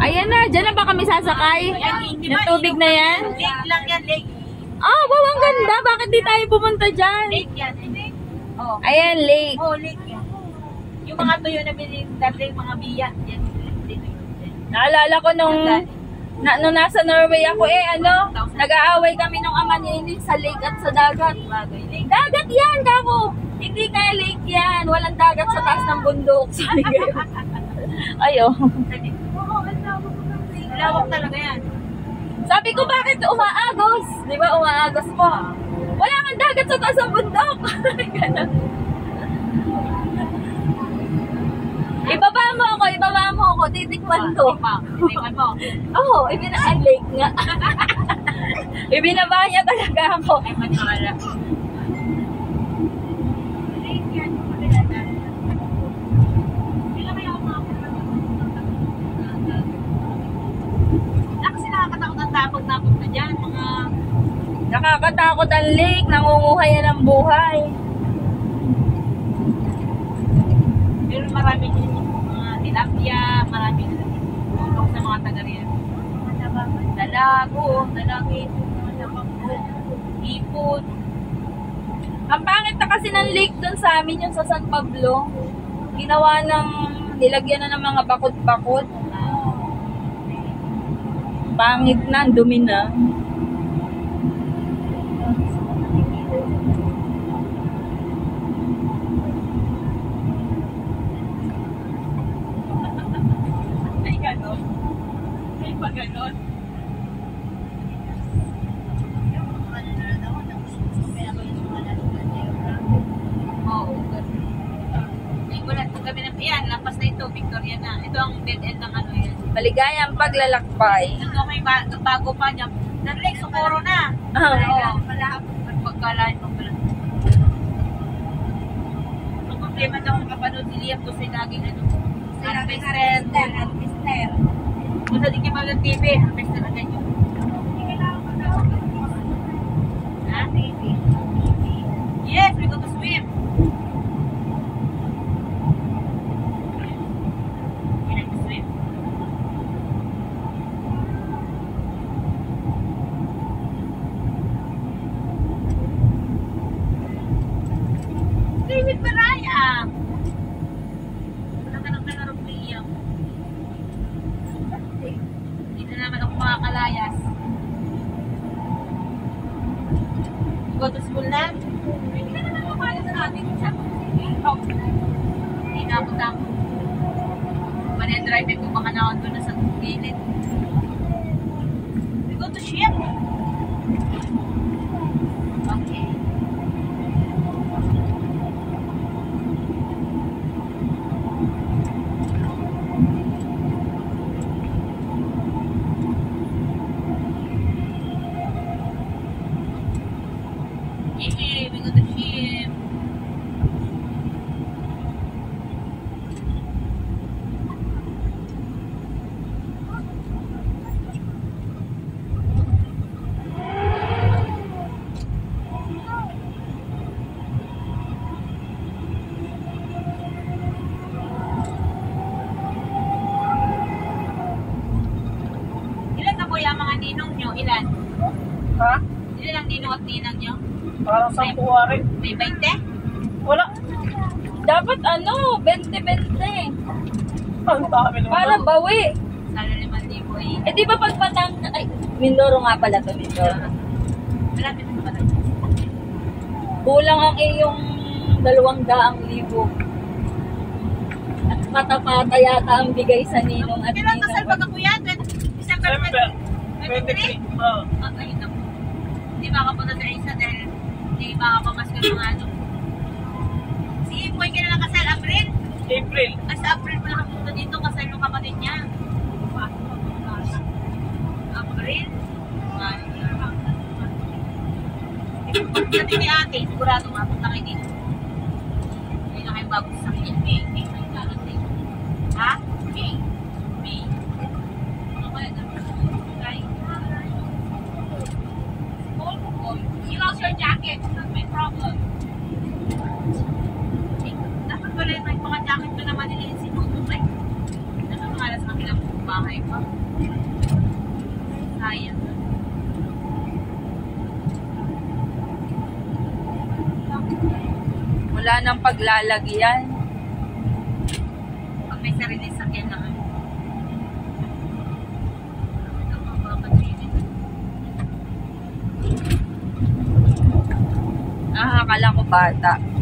Ayan na, dyan na ba kami sasakay? Yung tubig na yan? Lake lang yan, lake. Oh, wow, ang ganda. Bakit di tayo pumunta dyan? Lake yan. Oh. Ayan, lake. Oh, lake yan. Yung mga tuyo na binigay, mga biya. Yan. Naalala ko nung nasa Norway ako nag-aaway kami nung ama ni sa lake at sa dagat. Dagat yan, kamo. Hindi kaya lake yan. Walang dagat sa taas ng bundok. Sabi kayo. Ayo. Lawak talaga yan. Sabi ko, bakit umaagos? Di ba umaagos po? Wala kang dagat sa taas ng bundok. Ibaba mo ako, titikman ko. Titikman mo? Oo, lake nga. Ibinaba niya talaga ako. Ay, manakala. Kasi nakakatakot ang tapog na dyan, mga... Nakakatakot ang lake, nangunguha yan ng buhay. Pero marami din mga tilapia, marami tulong sa mga taga-riyan. Dalago, dalangit, ipon. Ang pangit na kasi ng lake dun sa amin, yung sa San Pablo. Ginawa nilagyan na ng mga bakod-bakod. Pangit na, dumi na. Ay, gano'n. Ay, pa gano'n. Oo, gano'n. Kami na yan, lampas na ito, Victoria na. Ito ang dead end ng ano yan. Maligayang paglalakbay. Ito may bago pa niya. Nag-lake, Socorro na. Oo. Pagkalain mo pala. Ang problema daw ang kapanood si Liam kasi laging harvester. Kung sa di kayo mag TV, harvester na ganyan. Ha? Yes, we go to swim. We like to swim. David Baraya. Wala ka nang nangarap ni Liam. Dito naman ako makakalayas. Go to school na? Hindi ka naman mapala sa ating hindi na ako tamo. Manay-drive ko baka na doon na sa gilid. We go to ship. Okay. Yeah, we go to ship. Ilan na po yung mga ninong nyo? Ilan? Ha? Ilan ang ninong at ninang nyo? Parang 10 rin. May 20? Wala. Dapat 20-20. Ang dami naman. Para bawi. Sana 5,000 eh. Eh di ba pag ay, Mindoro nga pala to, Mindoro. Malapit na pala. Kulang ang iyong 200,000. At matapata yata ang bigay sa ninong at Kailan kasal ninong. ba ako yan? December December 23? 23. Oo. Ayun ako. Hindi makapunta sa isa dahil hindi makapamasko ng ano. Si Boy kailan kasal? April? April. Sa April pa nakapunta dito kasal yung kapatid niya. April? Pagdating ni ate, sigurado mapunta kayo dito. Hindi na kayo bago sa akin. May darating. Ha? May. Ano kaya darating? You lost your jacket. That's my problem. Dapat pala yung mga jacket ko na maliliit si Nuno. Dapat malas ang ilang bahay. iba. Sayang. Wala nang paglalagyan. Pag may sarili sakyan naman. Ito mababatirin. Ah, akala ko bata.